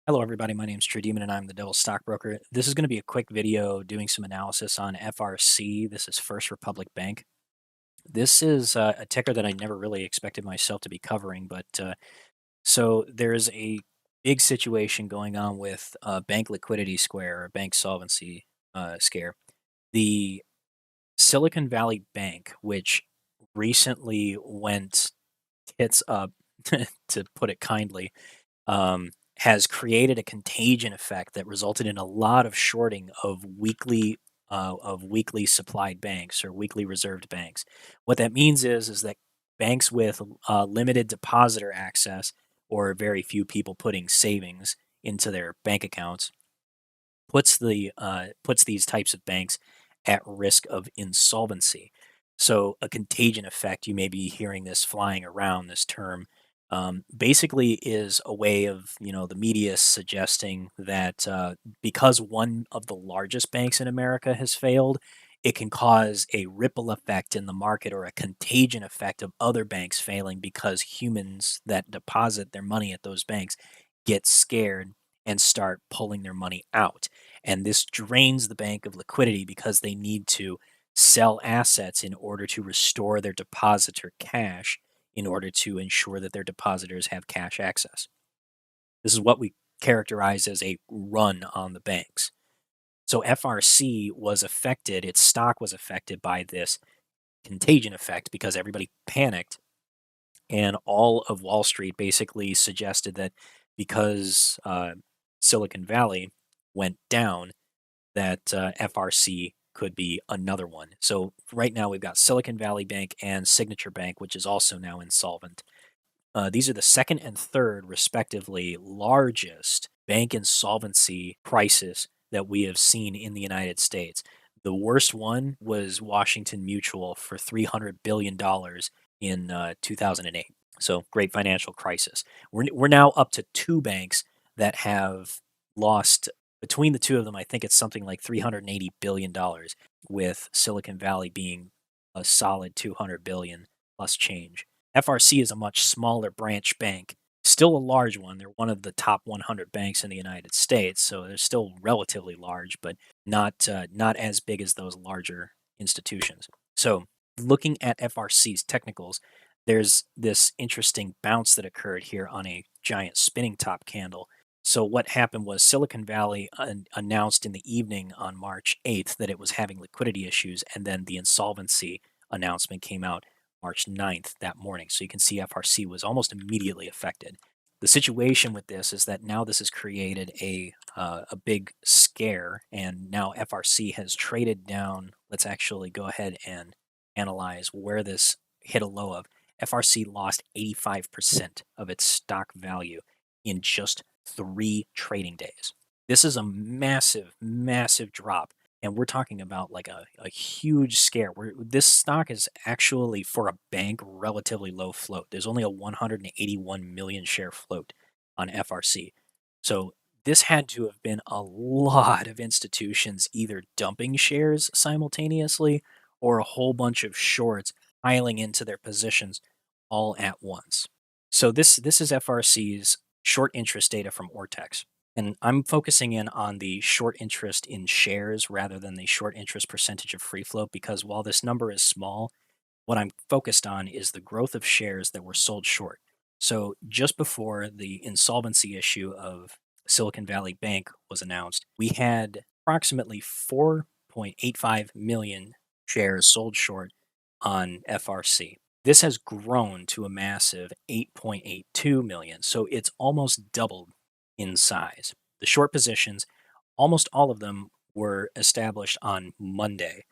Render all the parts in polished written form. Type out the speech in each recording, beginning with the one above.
Hello, everybody. My name is True Demon, and I'm the Devil's Stockbroker. This is going to be a quick video doing some analysis on FRC. This is First Republic Bank. This is a ticker that I never really expected myself to be covering, but so there's a big situation going on with bank liquidity square or bank solvency scare. The Silicon Valley Bank, which recently went tits up, to put it kindly, um, has created a contagion effect that resulted in a lot of shorting of weekly supplied banks or weekly reserved banks. What that means is that banks with limited depositor access or very few people putting savings into their bank accounts puts these types of banks at risk of insolvency. So a contagion effect, you may be hearing this flying around, this term, basically is a way of the media suggesting that because one of the largest banks in America has failed, it can cause a ripple effect in the market or a contagion effect of other banks failing because humans that deposit their money at those banks get scared and start pulling their money out. And this drains the bank of liquidity because they need to sell assets in order to restore their depositor cash in order to ensure that their depositors have cash access. This is what we characterize as a run on the banks. So FRC was affected, its stock was affected by this contagion effect because everybody panicked, and all of Wall Street basically suggested that because Silicon Valley went down, that FRC could be another one. So right now we've got Silicon Valley Bank and Signature Bank, which is also now insolvent. These are the second and third, respectively, largest bank insolvency crisis that we have seen in the United States. The worst one was Washington Mutual for $300 billion in 2008. So, great financial crisis. We're now up to two banks that have lost, between the two of them, I think it's something like $380 billion, with Silicon Valley being a solid 200 billion plus change. FRC is a much smaller branch bank, still a large one. They're one of the top 100 banks in the United States, so they're still relatively large, but not as big as those larger institutions. So, looking at FRC's technicals, there's this interesting bounce that occurred here on a giant spinning top candle. So what happened was Silicon Valley announced in the evening on March 8th that it was having liquidity issues, and then the insolvency announcement came out March 9th that morning. So you can see FRC was almost immediately affected. The situation with this is that now this has created a big scare, and now FRC has traded down. Let's actually go ahead and analyze where this hit a low of. FRC lost 85% of its stock value in just 3 trading days. This is a massive, massive drop. And we're talking about like a huge scare. This stock is actually, for a bank, relatively low float. There's only a 181 million share float on FRC. So this had to have been a lot of institutions either dumping shares simultaneously or a whole bunch of shorts piling into their positions all at once. So this is FRC's short interest data from Ortex. And I'm focusing in on the short interest in shares rather than the short interest percentage of free float, because while this number is small, what I'm focused on is the growth of shares that were sold short. So just before the insolvency issue of Silicon Valley Bank was announced, we had approximately 4.85 million shares sold short on FRC. This has grown to a massive 8.82 million, so it's almost doubled in size. The short positions, almost all of them were established on Monday.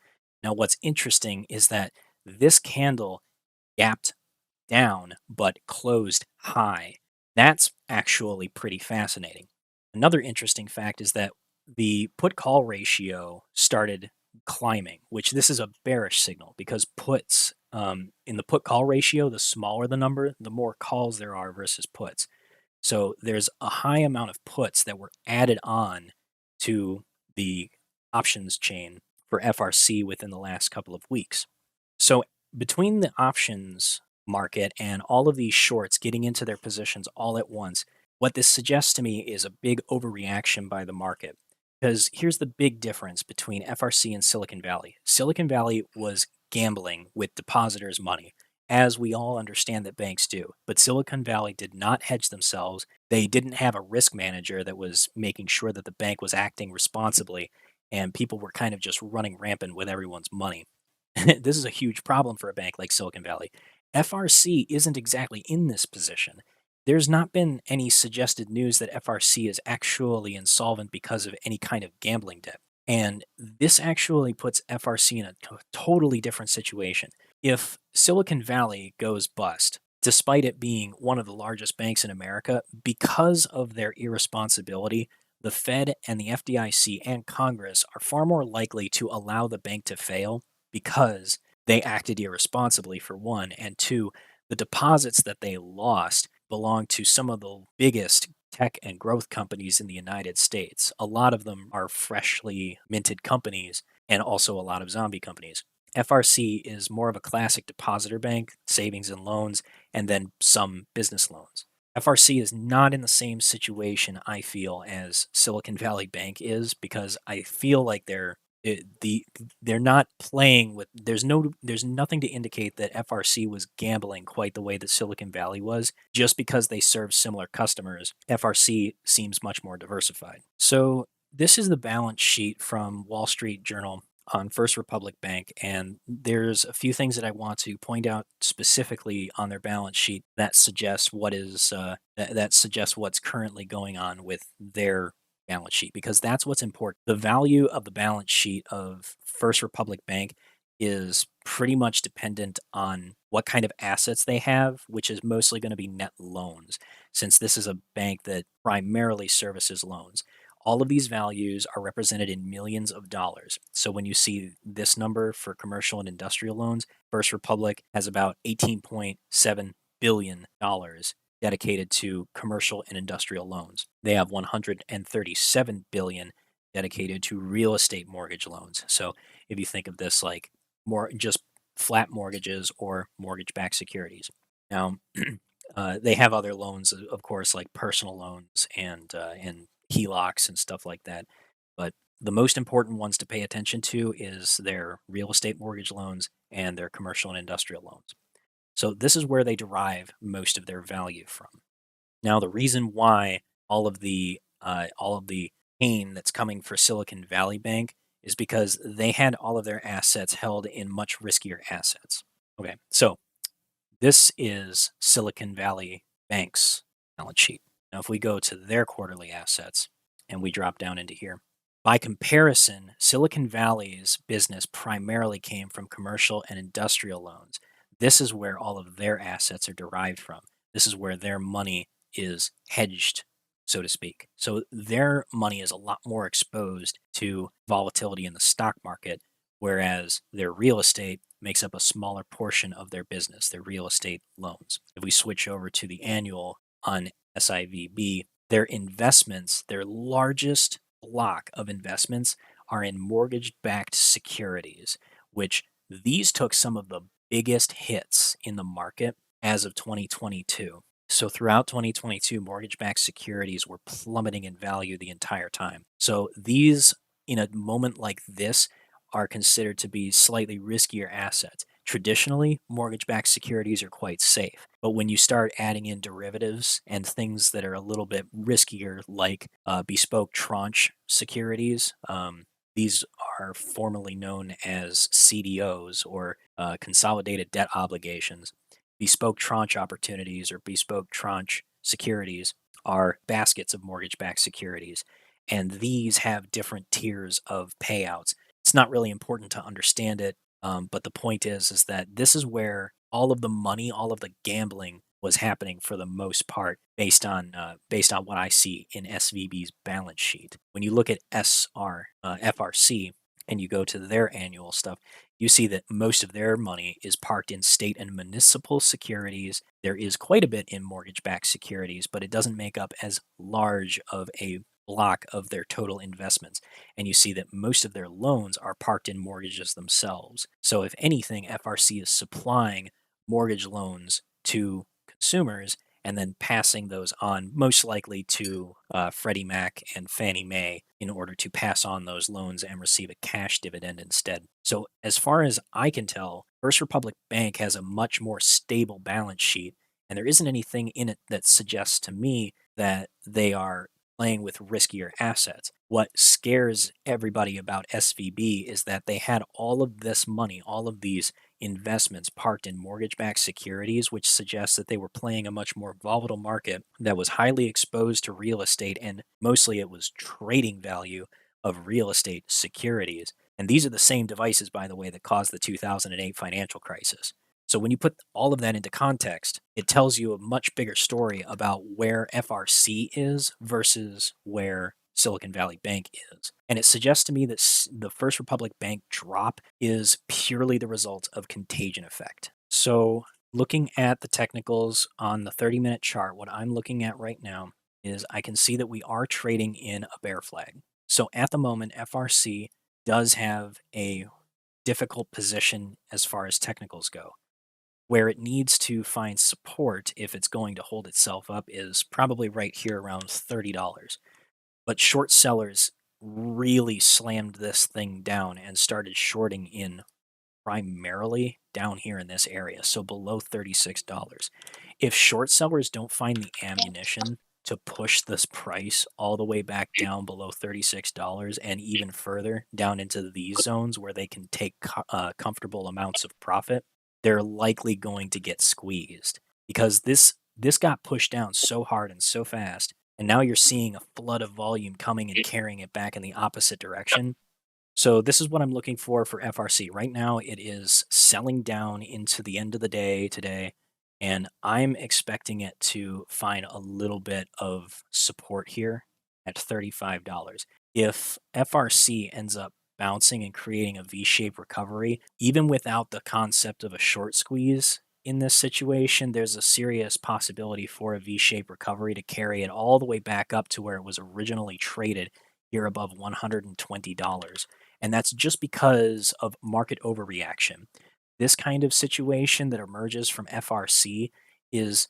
Now, what's interesting is that this candle gapped down but closed high. That's actually pretty fascinating. Another interesting fact is that the put call ratio started climbing, which this is a bearish signal because puts, in the put call ratio, the smaller the number, the more calls there are versus puts. So there's a high amount of puts that were added on to the options chain for FRC within the last couple of weeks. So between the options market and all of these shorts getting into their positions all at once, What this suggests to me is a big overreaction by the market. Because here's the big difference between FRC and Silicon Valley. Silicon Valley was gambling with depositors' money, as we all understand that banks do. But Silicon Valley did not hedge themselves. They didn't have a risk manager that was making sure that the bank was acting responsibly, and people were kind of just running rampant with everyone's money. This is a huge problem for a bank like Silicon Valley. FRC isn't exactly in this position. There's not been any suggested news that FRC is actually insolvent because of any kind of gambling debt. And this actually puts FRC in a totally different situation. If Silicon Valley goes bust, despite it being one of the largest banks in America, because of their irresponsibility, the Fed and the FDIC and Congress are far more likely to allow the bank to fail because they acted irresponsibly, for one, and two, the deposits that they lost belong to some of the biggest tech and growth companies in the United States. A lot of them are freshly minted companies and also a lot of zombie companies. FRC is more of a classic depositor bank, savings and loans, and then some business loans. FRC is not in the same situation, I feel, as Silicon Valley Bank is, because I feel like they're not playing with there's nothing to indicate that FRC was gambling quite the way that Silicon Valley was. Just because they serve similar customers, FRC seems much more diversified. So this is the balance sheet from Wall Street Journal on First Republic Bank, and there's a few things that I want to point out specifically on their balance sheet that suggest that suggests what's currently going on with their balance sheet, because that's what's important. The value of the balance sheet of First Republic Bank is pretty much dependent on what kind of assets they have, which is mostly going to be net loans, since this is a bank that primarily services loans. All of these values are represented in millions of dollars. So when you see this number for commercial and industrial loans, First Republic has about $18.7 billion dedicated to commercial and industrial loans. They have 137 billion dedicated to real estate mortgage loans. So if you think of this like more just flat mortgages or mortgage-backed securities. Now, they have other loans, of course, like personal loans and HELOCs and stuff like that. But the most important ones to pay attention to is their real estate mortgage loans and their commercial and industrial loans. So this is where they derive most of their value from. Now, the reason why all of the pain that's coming for Silicon Valley Bank is because they had all of their assets held in much riskier assets. Okay, so this is Silicon Valley Bank's balance sheet. Now, if we go to their quarterly assets and we drop down into here, by comparison, Silicon Valley's business primarily came from commercial and industrial loans. This is where all of their assets are derived from. This is where their money is hedged, so to speak. So their money is a lot more exposed to volatility in the stock market, whereas their real estate makes up a smaller portion of their business, their real estate loans. If we switch over to the annual on SIVB, their investments, their largest block of investments are in mortgage backed securities, which these took some of the biggest hits in the market as of 2022. So throughout 2022, mortgage backed securities were plummeting in value the entire time. So these, in a moment like this, are considered to be slightly riskier assets. Traditionally, mortgage backed securities are quite safe. But when you start adding in derivatives and things that are a little bit riskier, like bespoke tranche securities, these are formerly known as CDOs or consolidated debt obligations. Bespoke tranche opportunities or bespoke tranche securities are baskets of mortgage backed securities. And these have different tiers of payouts. It's not really important to understand it, but the point is that this is where all of the money, all of the gambling was happening for the most part, based on what I see in SVB's balance sheet. When you look at FRC and you go to their annual stuff, you see that most of their money is parked in state and municipal securities. There is quite a bit in mortgage-backed securities, but it doesn't make up as large of a block of their total investments. And you see that most of their loans are parked in mortgages themselves. So if anything, FRC is supplying mortgage loans to consumers, and then passing those on, most likely to Freddie Mac and Fannie Mae, in order to pass on those loans and receive a cash dividend instead. So, as far as I can tell, First Republic Bank has a much more stable balance sheet, and there isn't anything in it that suggests to me that they are playing with riskier assets. What scares everybody about SVB is that they had all of this money, all of these investments parked in mortgage backed securities, which suggests that they were playing a much more volatile market that was highly exposed to real estate, and mostly it was trading value of real estate securities. And these are the same devices, by the way, that caused the 2008 financial crisis. So when you put all of that into context, it tells you a much bigger story about where FRC is versus where Silicon Valley Bank is. And it suggests to me that the First Republic Bank drop is purely the result of contagion effect. So looking at the technicals on the 30-minute chart, what I'm looking at right now is I can see that we are trading in a bear flag. So at the moment, FRC does have a difficult position as far as technicals go. Where it needs to find support if it's going to hold itself up is probably right here around $30. But short sellers really slammed this thing down and started shorting in primarily down here in this area, so below $36. If short sellers don't find the ammunition to push this price all the way back down below $36 and even further down into these zones where they can take comfortable amounts of profit, they're likely going to get squeezed because this got pushed down so hard and so fast, and now you're seeing a flood of volume coming and carrying it back in the opposite direction. So this is what I'm looking for FRC. Right now, it is selling down into the end of the day today, and I'm expecting it to find a little bit of support here at $35. If FRC ends up bouncing and creating a V-shaped recovery, even without the concept of a short squeeze in this situation, there's a serious possibility for a V-shaped recovery to carry it all the way back up to where it was originally traded here above $120. And that's just because of market overreaction. This kind of situation that emerges from FRC is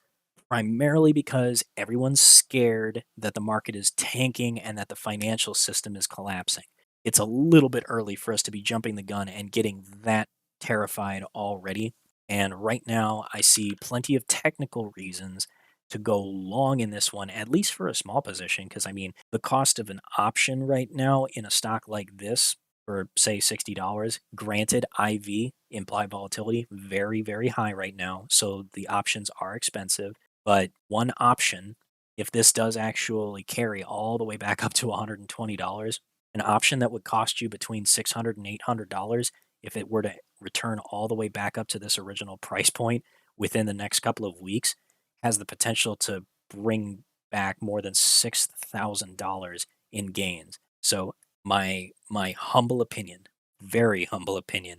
primarily because everyone's scared that the market is tanking and that the financial system is collapsing. It's a little bit early for us to be jumping the gun and getting that terrified already. And right now, I see plenty of technical reasons to go long in this one, at least for a small position. Because, I mean, the cost of an option right now in a stock like this for, say, $60, granted, IV, implied volatility, very, very high right now. So the options are expensive. But one option, if this does actually carry all the way back up to $120, an option that would cost you between $600 and $800, if it were to return all the way back up to this original price point within the next couple of weeks, has the potential to bring back more than $6,000 in gains. So my humble opinion, very humble opinion,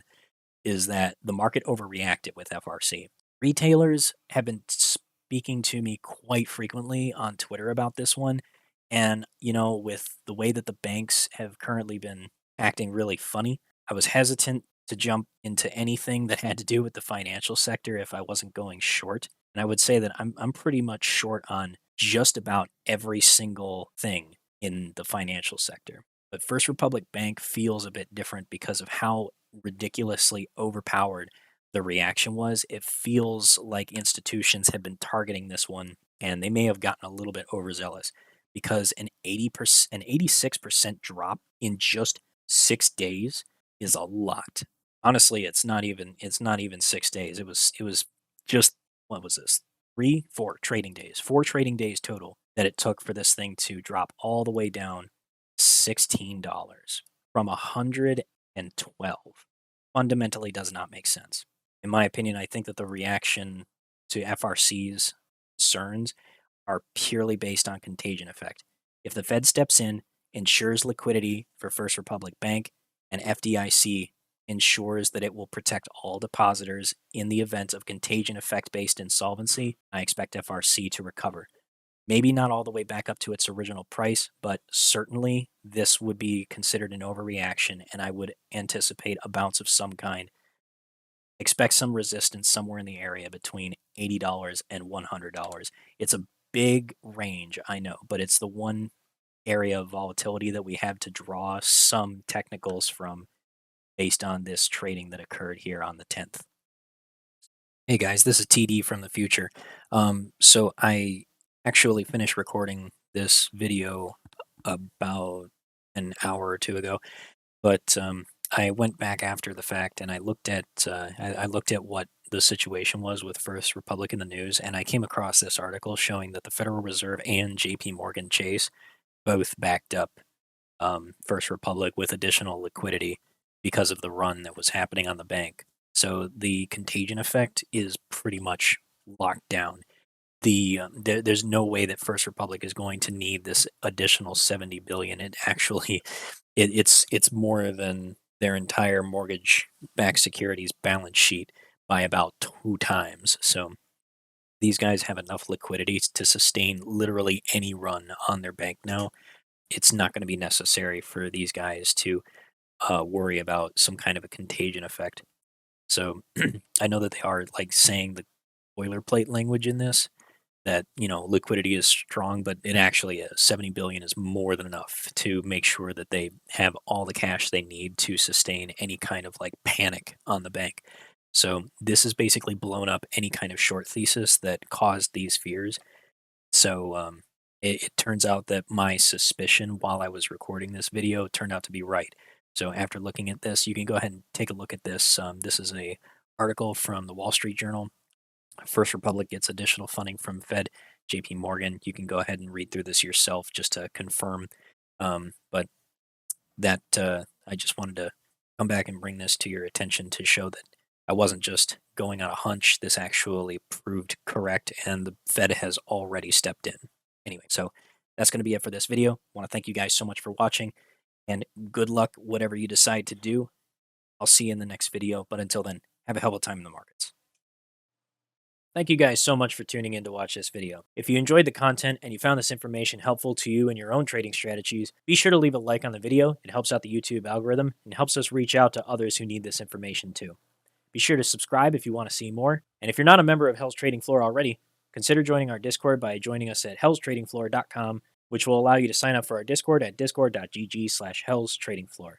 is that the market overreacted with FRC. Retailers have been speaking to me quite frequently on Twitter about this one. And, with the way that the banks have currently been acting really funny, I was hesitant to jump into anything that had to do with the financial sector if I wasn't going short. And I would say that I'm pretty much short on just about every single thing in the financial sector. But First Republic Bank feels a bit different because of how ridiculously overpowered the reaction was. It feels like institutions have been targeting this one and they may have gotten a little bit overzealous because an 80%, an 86% drop in just 6 days is a lot. Honestly, it's not even 6 days. It was just, what was this? 4 trading days. 4 trading days total that it took for this thing to drop all the way down $16 from 112. Fundamentally does not make sense. In my opinion, I think that the reaction to FRC's concerns are purely based on contagion effect. If the Fed steps in, ensures liquidity for First Republic Bank, and FDIC ensures that it will protect all depositors in the event of contagion effect based insolvency, I expect FRC to recover. Maybe not all the way back up to its original price, but certainly this would be considered an overreaction, and I would anticipate a bounce of some kind. expect some resistance somewhere in the area between $80 and $100. It's a big range, I know, but it's the one area of volatility that we have to draw some technicals from based on this trading that occurred here on the 10th. Hey guys, this is TD from the future. So I actually finished recording this video about an hour or two ago, but I went back after the fact and I looked at what the situation was with First Republic in the news, and I came across this article showing that the Federal Reserve and J.P. Morgan Chase both backed up First Republic with additional liquidity because of the run that was happening on the bank. So the contagion effect is pretty much locked down. There's no way that First Republic is going to need this additional 70 billion. It actually it's more than their entire mortgage-backed securities balance sheet by about 2 times. So these guys have enough liquidity to sustain literally any run on their bank now. It's not going to be necessary for these guys to worry about some kind of a contagion effect. So I know that they are like saying the boilerplate language in this, that liquidity is strong, but it actually is. 70 billion is more than enough to make sure that they have all the cash they need to sustain any kind of like panic on the bank. So this has basically blown up any kind of short thesis that caused these fears. So it turns out that my suspicion while I was recording this video turned out to be right. So after looking at this, you can go ahead and take a look at this. This is a article from the Wall Street Journal. First Republic gets additional funding from Fed, J.P. Morgan. You can go ahead and read through this yourself just to confirm. But that I just wanted to come back and bring this to your attention to show that I wasn't just going on a hunch. This actually proved correct, and the Fed has already stepped in. Anyway, so that's going to be it for this video. I want to thank you guys so much for watching, and good luck whatever you decide to do. I'll see you in the next video, but until then, have a hell of a time in the markets. Thank you guys so much for tuning in to watch this video. If you enjoyed the content and you found this information helpful to you in your own trading strategies, be sure to leave a like on the video. It helps out the YouTube algorithm and helps us reach out to others who need this information too. Be sure to subscribe if you want to see more. And if you're not a member of Hell's Trading Floor already, consider joining our Discord by joining us at hellstradingfloor.com, which will allow you to sign up for our Discord at discord.gg/hellstradingfloor.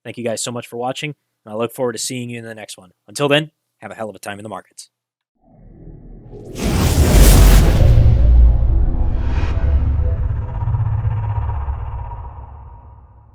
Thank you guys so much for watching, and I look forward to seeing you in the next one. Until then, have a hell of a time in the markets.